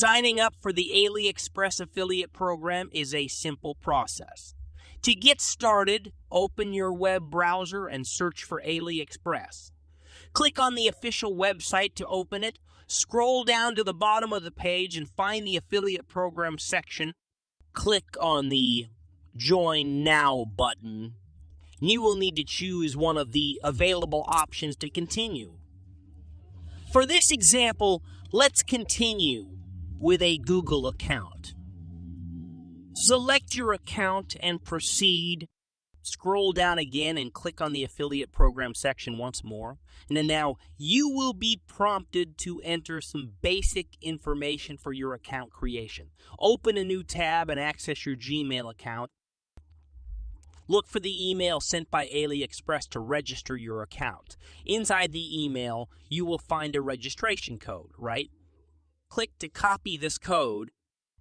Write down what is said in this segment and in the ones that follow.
Signing up for the Aliexpress affiliate program is a simple process. To get started, open your web browser and search for Aliexpress. Click on the official website to open it. Scroll down to the bottom of the page and find the affiliate program section. Click on the Join Now button. You will need to choose one of the available options to continue. For this example, let's continue with a Google account. Select your account and proceed. Scroll down again and click on the affiliate program section once more. And then now you will be prompted to enter some basic information for your account creation. Open a new tab and access your Gmail account. Look for the email sent by Aliexpress to register your account. Inside the email, you will find a registration code, right? Click to copy this code,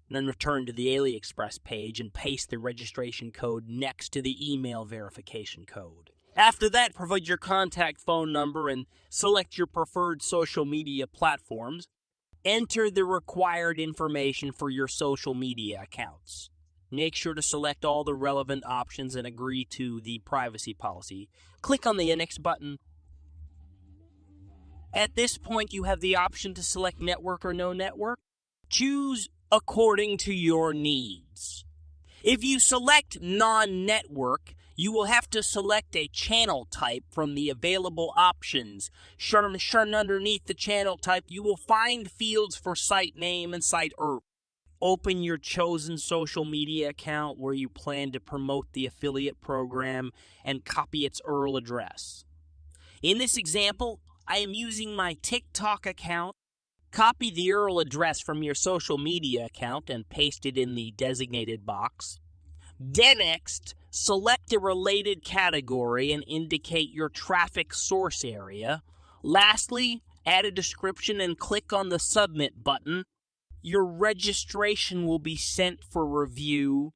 and then return to the Aliexpress page and paste the registration code next to the email verification code. After that, provide your contact phone number and select your preferred social media platforms. Enter the required information for your social media accounts. Make sure to select all the relevant options and agree to the privacy policy. Click on the Next button. At this point, you have the option to select network or no network. Choose according to your needs. If you select non-network, you will have to select a channel type from the available options. Shown underneath the channel type, you will find fields for site name and site URL. Open your chosen social media account where you plan to promote the affiliate program and copy its URL address. In this example, I am using my TikTok account. Copy the URL address from your social media account and paste it in the designated box. Then next, select a related category and indicate your traffic source area. Lastly, add a description and click on the Submit button. Your registration will be sent for review.